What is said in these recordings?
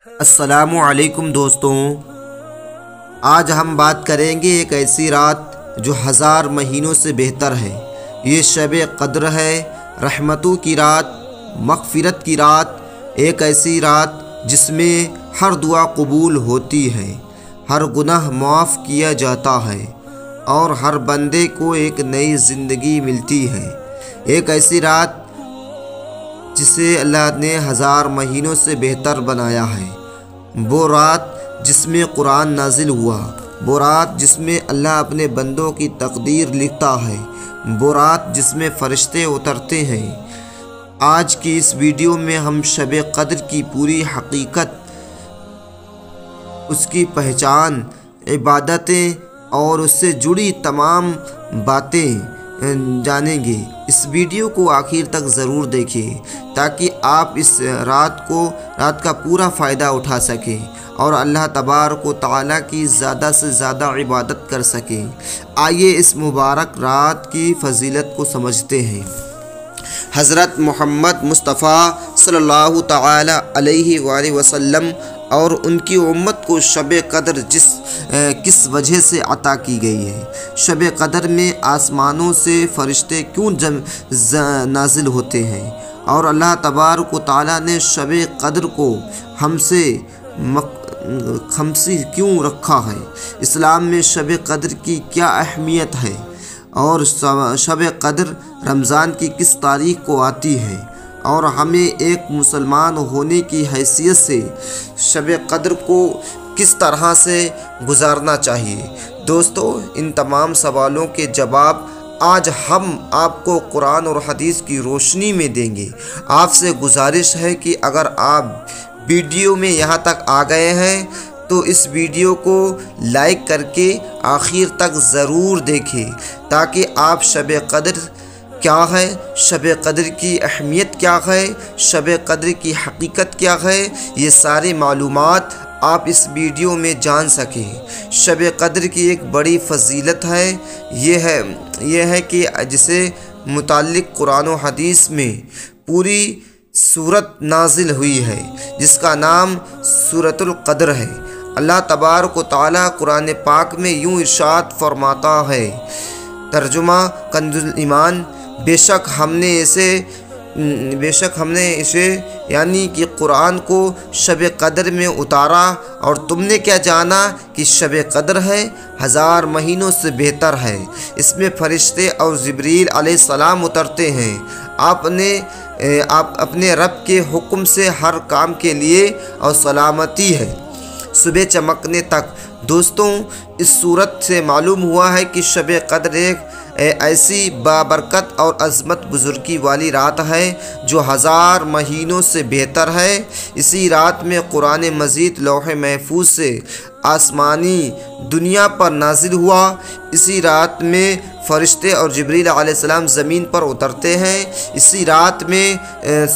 السلام علیکم دوستوں، آج ہم بات کریں گے ایک ایسی رات جو ہزار مہینوں سے بہتر ہے۔ یہ شب قدر ہے، رحمتوں کی رات، مغفرت کی رات، ایک ایسی رات جس میں ہر دعا قبول ہوتی ہے، ہر گناہ معاف کیا جاتا ہے اور ہر بندے کو ایک نئی زندگی ملتی ہے۔ ایک ایسی رات جسے اللہ نے ہزار مہینوں سے بہتر بنایا ہے۔ وہ رات جس میں قرآن نازل ہوا، وہ رات جس میں اللہ اپنے بندوں کی تقدیر لکھتا ہے، وہ رات جس میں فرشتے اترتے ہیں۔ آج کی اس ویڈیو میں ہم شب قدر کی پوری حقیقت، اس کی پہچان، عبادتیں اور اس سے جڑی تمام باتیں جانیں گے۔ اس ویڈیو کو آخر تک ضرور دیکھیں تاکہ آپ اس رات کا پورا فائدہ اٹھا سکیں اور اللہ تبارک و تعالیٰ کی زیادہ سے زیادہ عبادت کر سکیں۔ آئیے اس مبارک رات کی فضیلت کو سمجھتے ہیں۔ حضرت محمد مصطفیٰ صلی اللہ تعالیٰ علیہ وآلہ وسلم اور ان کی امت کو شب قدر کس وجہ سے عطا کی گئی ہے؟ شب قدر میں آسمانوں سے فرشتے کیوں نازل ہوتے ہیں اور اللہ تبارک و تعالیٰ نے شب قدر کو ہم سے کیوں رکھا ہے؟ اسلام میں شب قدر کی کیا اہمیت ہے اور شب قدر رمضان کی کس تاریخ کو آتی ہے اور ہمیں ایک مسلمان ہونے کی حیثیت سے شب قدر کو کس طرح سے گزارنا چاہیے؟ دوستو، ان تمام سوالوں کے جواب آج ہم آپ کو قرآن اور حدیث کی روشنی میں دیں گے۔ آپ سے گزارش ہے کہ اگر آپ ویڈیو میں یہاں تک آ گئے ہیں تو اس ویڈیو کو لائک کر کے آخر تک ضرور دیکھیں تاکہ آپ شب قدر کیا ہے، شب قدر کی اہمیت کیا ہے، شب قدر کی حقیقت کیا ہے، یہ ساری معلومات آپ اس ویڈیو میں جان سکیں۔ شب قدر کی ایک بڑی فضیلت ہے، یہ ہے کہ جسے متعلق قرآن و حدیث میں پوری سورت نازل ہوئی ہے جس کا نام سورۃ القدر ہے۔ اللہ تبارک و تعالیٰ قرآن پاک میں یوں ارشاد فرماتا ہے، ترجمہ کنز ایمان، بے شک ہم نے اسے یعنی کہ قرآن کو شب قدر میں اتارا اور تم نے کیا جانا کہ شب قدر ہے، ہزار مہینوں سے بہتر ہے۔ اس میں فرشتے اور جبریل علیہ السلام اترتے ہیں۔ آپ اپنے رب کے حکم سے ہر کام کے لیے اور سلامتی ہے صبح چمکنے تک۔ دوستوں، اس صورت سے معلوم ہوا ہے کہ شب قدر ایک ایسی بابرکت اور عظمت بزرگی والی رات ہے جو ہزار مہینوں سے بہتر ہے۔ اسی رات میں قرآن مجید لوح محفوظ سے آسمانی دنیا پر نازل ہوا۔ اسی رات میں فرشتے اور جبریل علیہ السلام زمین پر اترتے ہیں۔ اسی رات میں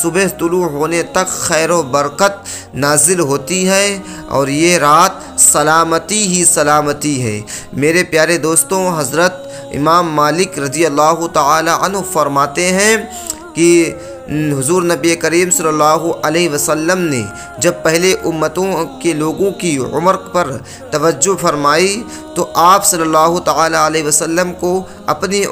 صبح طلوع ہونے تک خیر و برکت نازل ہوتی ہے اور یہ رات سلامتی ہی سلامتی ہے۔ میرے پیارے دوستوں، حضرت امام مالک رضی اللہ تعالی عنہ فرماتے ہیں کہ حضور نبی کریم صلی اللہ علیہ وسلم نے جب پہلے امتوں کے لوگوں کی عمر پر توجہ فرمائی تو آپ صلی اللہ تعالی علیہ وسلم کو اپنی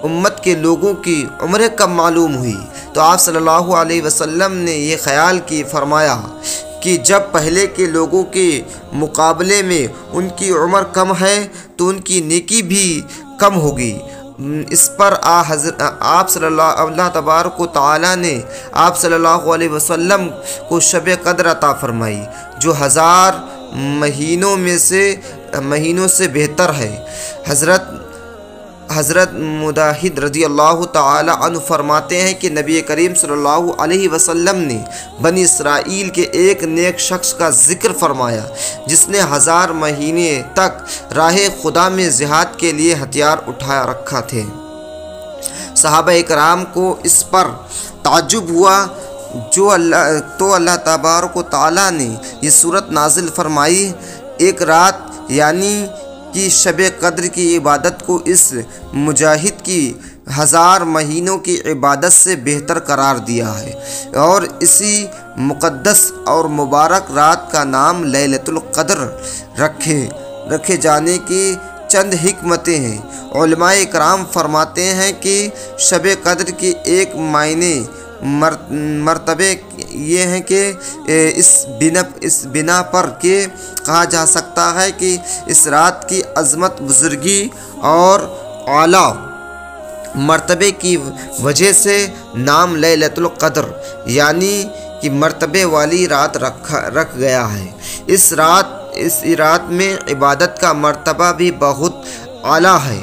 امت کے لوگوں کی عمریں کم معلوم ہوئی تو آپ صلی اللہ علیہ وسلم نے یہ خیال فرمایا کہ جب پہلے کے لوگوں کے مقابلے میں ان کی عمر کم ہے تو ان کی نیکی بھی کم ہوگی۔ اس پر اللہ تبارک و تعالیٰ نے آپ صلی اللہ علیہ وسلم کو شب قدر عطا فرمائی جو ہزار مہینوں سے بہتر ہے۔ حضرت مجاہد رضی اللہ تعالی عنہ فرماتے ہیں کہ نبی کریم صلی اللہ علیہ وسلم نے بنی اسرائیل کے ایک نیک شخص کا ذکر فرمایا جس نے ہزار مہینے تک راہ خدا میں جہاد کے لیے ہتھیار اٹھا رکھا تھے۔ صحابہ کرام کو اس پر تعجب ہوا تو اللہ تبارک و تعالیٰ نے یہ صورت نازل فرمائی، ایک رات یعنی کہ شب قدر کی عبادت کو اس مجاہد کی ہزار مہینوں کی عبادت سے بہتر قرار دیا ہے اور اسی مقدس اور مبارک رات کا نام لیلۃ القدر رکھے جانے کی چند حکمتیں ہیں۔ علماء کرام فرماتے ہیں کہ شب قدر کی ایک معنی مرتبے یہ ہیں کہ اس بنا پر کہ کہا جا سکتا ہے کہ اس رات کی عظمت، بزرگی اور اعلیٰ مرتبے کی وجہ سے نام لیلۃ القدر یعنی کہ مرتبے والی رات رکھ گیا ہے۔ اس رات میں عبادت کا مرتبہ بھی بہت اعلیٰ ہے۔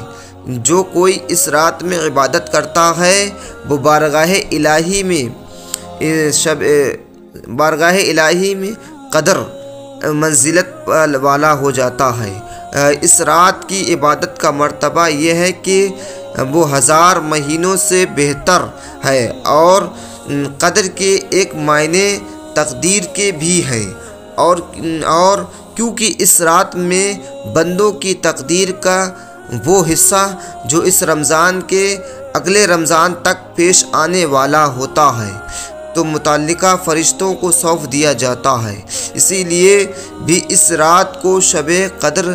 جو کوئی اس رات میں عبادت کرتا ہے وہ بارگاہ الہی میں قدر منزلت والا ہو جاتا ہے۔ اس رات کی عبادت کا مرتبہ یہ ہے کہ وہ 1000 مہینوں سے بہتر ہے، اور قدر کے ایک معنی تقدیر کے بھی ہے، اور کیونکہ اس رات میں بندوں کی تقدیر کا وہ حصہ جو اس رمضان کے اگلے رمضان تک پیش آنے والا ہوتا ہے تو متعلقہ فرشتوں کو سونپ دیا جاتا ہے، اسی لیے بھی اس رات کو شب قدر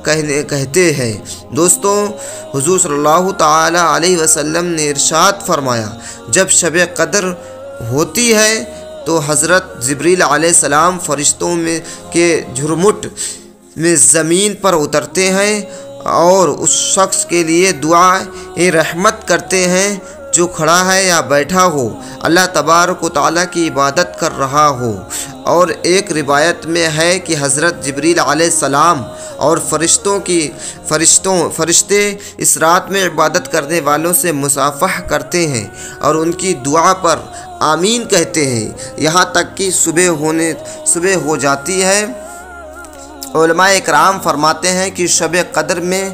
کہتے ہیں۔ دوستوں، حضور صلی اللہ تعالی علیہ وسلم نے ارشاد فرمایا، جب شب قدر ہوتی ہے تو حضرت جبریل علیہ السلام فرشتوں کے جھرمٹ میں زمین پر اترتے ہیں اور اس شخص کے لیے دعائے رحمت کرتے ہیں جو کھڑا ہے یا بیٹھا ہو، اللہ تبارک و تعالیٰ کی عبادت کر رہا ہو۔ اور ایک روایت میں ہے کہ حضرت جبریل علیہ السلام اور فرشتے اس رات میں عبادت کرنے والوں سے مصافحہ کرتے ہیں اور ان کی دعا پر آمین کہتے ہیں، یہاں تک کہ صبح ہو جاتی ہے۔ علماء کرام فرماتے ہیں کہ شب قدر میں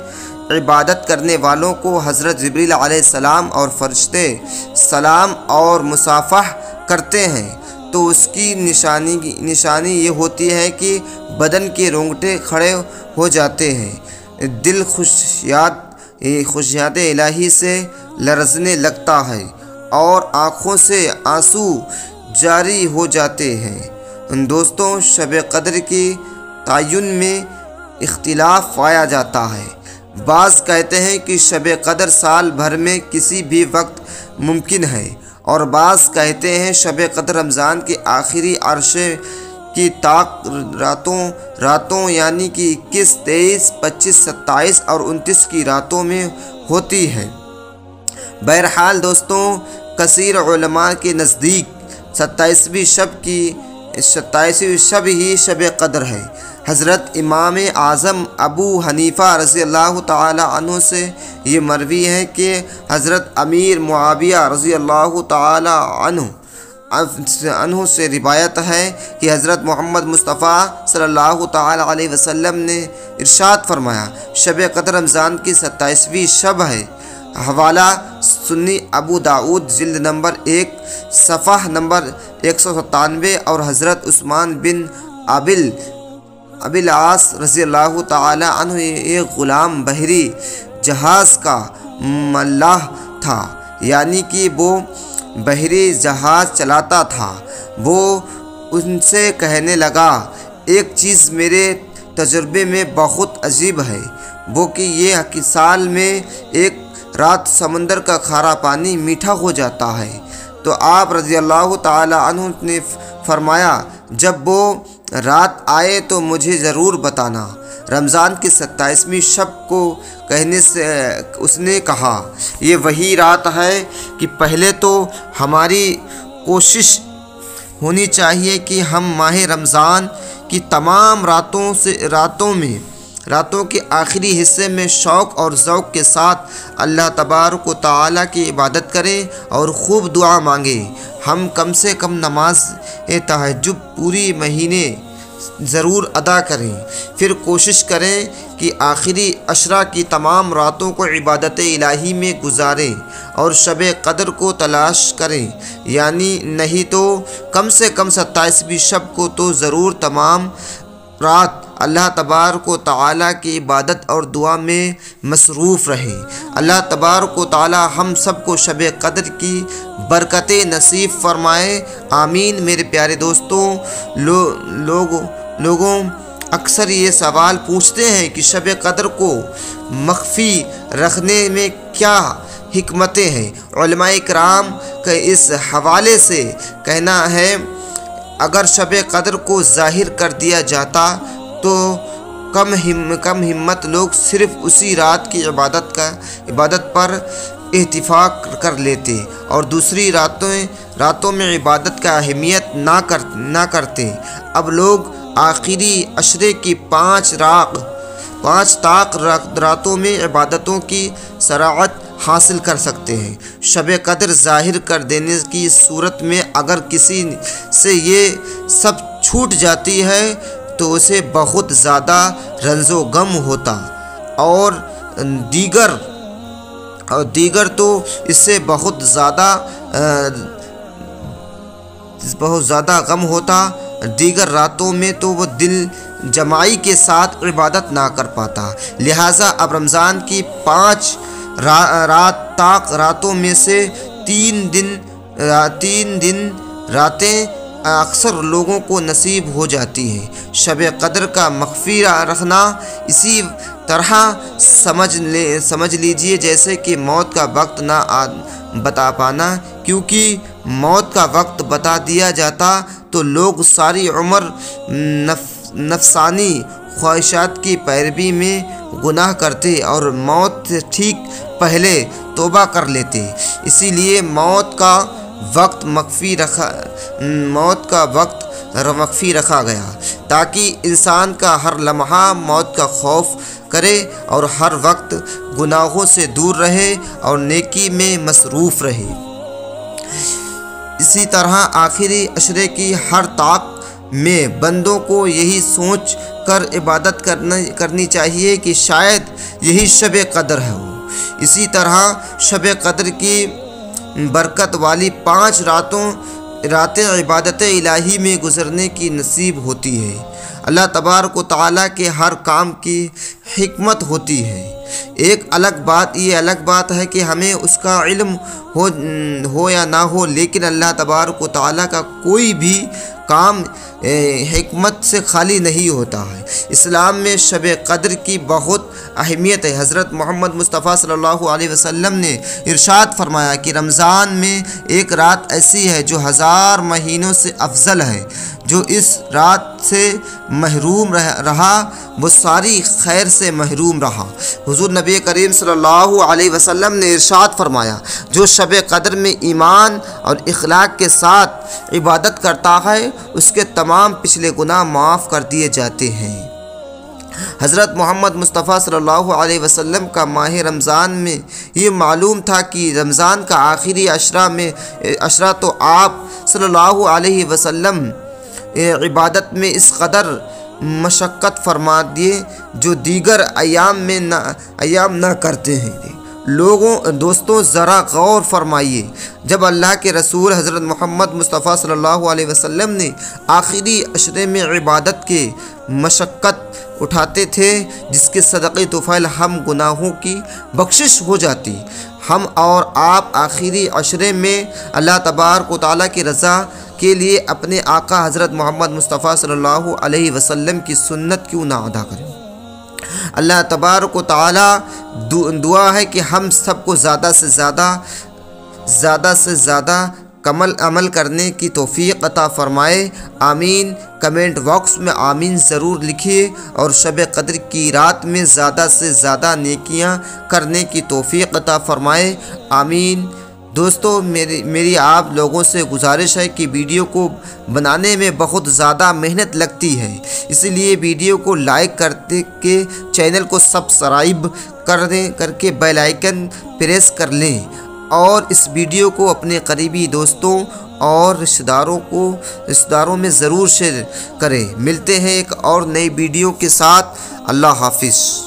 عبادت کرنے والوں کو حضرت جبریل علیہ السلام اور فرشتے سلام اور مصافحہ کرتے ہیں تو اس کی نشانی یہ ہوتی ہے کہ بدن کے رونگٹے کھڑے ہو جاتے ہیں، دل خوشیات الہی سے لرزنے لگتا ہے اور آنکھوں سے آنسو جاری ہو جاتے ہیں۔ دوستوں، شب قدر کی تعین میں اختلاف پایا جاتا ہے۔ بعض کہتے ہیں کہ شب قدر سال بھر میں کسی بھی وقت ممکن ہے، اور بعض کہتے ہیں شب قدر رمضان کے آخری عشرے کی راتوں یعنی کہ 21، 23، 25، 27 اور 29 کی راتوں میں ہوتی ہے۔ بہرحال دوستوں، کثیر علماء کے نزدیک 27ویں شب ہی شب قدر ہے۔ حضرت امام اعظم ابو حنیفہ رضی اللہ تعالی عنہ سے یہ مروی ہے کہ حضرت امیر معاویہ رضی اللہ تعالی عنہ سے روایت ہے کہ حضرت محمد مصطفیٰ صلی اللہ تعالی علیہ وسلم نے ارشاد فرمایا، شب قدر رمضان کی 27ویں شب ہے۔ حوالہ سنی ابو داؤد جلد نمبر 1 صفحہ نمبر 197، اور حضرت عثمان بن ابی العاص رضی اللہ تعالی عنہ ایک غلام بحری جہاز کا ملاح تھا، یعنی کہ وہ بحری جہاز چلاتا تھا۔ وہ ان سے کہنے لگا، ایک چیز میرے تجربے میں بہت عجیب ہے، وہ کہ یہ کہ سال میں ایک رات سمندر کا کھارا پانی میٹھا ہو جاتا ہے۔ تو آپ رضی اللہ تعالی عنہ نے فرمایا، جب وہ رات آئے تو مجھے ضرور بتانا۔ رمضان کی 27ویں شب کو کہنے سے اس نے کہا، یہ وہی رات ہے کہ پہلے تو ہماری کوشش ہونی چاہیے کہ ہم ماہ رمضان کی تمام راتوں کے آخری حصے میں شوق اور ذوق کے ساتھ اللہ تبارک و تعالیٰ کی عبادت کریں اور خوب دعا مانگیں۔ ہم کم سے کم نماز تہجد پوری مہینے ضرور ادا کریں، پھر کوشش کریں کہ آخری عشرہ کی تمام راتوں کو عبادت الہی میں گزاریں اور شب قدر کو تلاش کریں، یعنی نہیں تو کم سے کم 27ویں شب کو تو ضرور تمام رات اللہ تبارک و تعالیٰ کی عبادت اور دعا میں مصروف رہیں۔ اللہ تبارک و تعالیٰ ہم سب کو شب قدر کی برکتیں نصیب فرمائے، آمین۔ میرے پیارے دوستوں، لوگوں اکثر یہ سوال پوچھتے ہیں کہ شب قدر کو مخفی رکھنے میں کیا حکمتیں ہیں۔ علماء کرام کا اس حوالے سے کہنا ہے، اگر شب قدر کو ظاہر کر دیا جاتا تو کم ہمت لوگ صرف اسی رات کی عبادت پر اتفاق کر لیتے اور دوسری راتوں میں عبادت کا اہمیت نہ کرتے۔ اب لوگ آخری عشرے کی 5 طاق راتوں میں عبادتوں کی سراعت حاصل کر سکتے ہیں۔ شب قدر ظاہر کر دینے کی صورت میں اگر کسی سے یہ سب چھوٹ جاتی ہے تو اسے بہت زیادہ رنج و غم ہوتا اور دیگر تو اس سے بہت زیادہ غم ہوتا۔ دیگر راتوں میں تو وہ دل جمائی کے ساتھ عبادت نہ کر پاتا۔ لہٰذا اب رمضان کی 5 راتوں میں سے 3 دن راتیں اکثر لوگوں کو نصیب ہو جاتی ہیں۔ شب قدر کا مخفی رکھنا اسی طرح سمجھ لیجئے جیسے کہ موت کا وقت نہ بتا پانا، کیونکہ موت کا وقت بتا دیا جاتا تو لوگ ساری عمر نفسانی خواہشات کی پیروی میں گناہ کرتے اور موت سے ٹھیک پہلے توبہ کر لیتے۔ اسی لیے موت کا وقت مخفی رکھا گیا تاکہ انسان کا ہر لمحہ موت کا خوف کرے اور ہر وقت گناہوں سے دور رہے اور نیکی میں مصروف رہے۔ اسی طرح آخری عشرے کی ہر طاق میں بندوں کو یہی سوچ کر عبادت کرنی چاہیے کہ شاید یہی شب قدر ہے۔ اسی طرح شب قدر کی برکت والی 5 راتیں عبادت الہی میں گزرنے کی نصیب ہوتی ہے۔ اللہ تبارک و تعالیٰ کے ہر کام کی حکمت ہوتی ہے۔ یہ الگ بات ہے کہ ہمیں اس کا علم ہو یا نہ ہو، لیکن اللہ تبارک و تعالیٰ کا کوئی بھی کام حکمت سے خالی نہیں ہوتا ہے۔ اسلام میں شب قدر کی بہت اہمیت ہے۔ حضرت محمد مصطفیٰ صلی اللہ علیہ وسلم نے ارشاد فرمایا کہ رمضان میں ایک رات ایسی ہے جو 1000 مہینوں سے افضل ہے۔ جو اس رات سے محروم رہا وہ ساری خیر سے محروم رہا۔ حضور نبی کریم صلی اللہ علیہ وسلم نے ارشاد فرمایا، جو شب قدر میں ایمان اور اخلاق کے ساتھ عبادت کرتا ہے اس کے تمام پچھلے گناہ معاف کر دیے جاتے ہیں۔ حضرت محمد مصطفیٰ صلی اللہ علیہ وسلم کا ماہ رمضان میں یہ معلوم تھا کہ رمضان کا آخری عشرہ تو آپ صلی اللہ علیہ وسلم عبادت میں اس قدر مشقت فرما دیے جو دیگر ایام نہ کرتے ہیں۔ دوستوں ذرا غور فرمائیے، جب اللہ کے رسول حضرت محمد مصطفیٰ صلی اللہ علیہ وسلم نے آخری عشرے میں عبادت کے مشقت اٹھاتے تھے جس کے صدقے طفیل ہم گناہوں کی بخشش ہو جاتی، ہم اور آپ آخری عشرے میں اللہ تبارک و تعالیٰ کی رضا کے لیے اپنے آقا حضرت محمد مصطفیٰ صلی اللہ علیہ وسلم کی سنت کیوں نہ ادا کریں۔ اللہ تبارک و تعالیٰ دعا ہے کہ ہم سب کو زیادہ سے زیادہ عمل کرنے کی توفیق عطا فرمائے، آمین۔ کمنٹ باکس میں آمین ضرور لکھیے اور شب قدر کی رات میں زیادہ سے زیادہ نیکیاں کرنے کی توفیق عطا فرمائے، آمین۔ دوستو میری آپ لوگوں سے گزارش ہے کہ ویڈیو کو بنانے میں بہت زیادہ محنت لگتی ہے، اسی لیے ویڈیو کو لائک کرتے کے چینل کو سبسکرائب کر کے بیل آئیکن پریس کر لیں اور اس ویڈیو کو اپنے قریبی دوستوں اور رشتہ داروں میں ضرور شیئر کریں۔ ملتے ہیں ایک اور نئی ویڈیو کے ساتھ، اللہ حافظ۔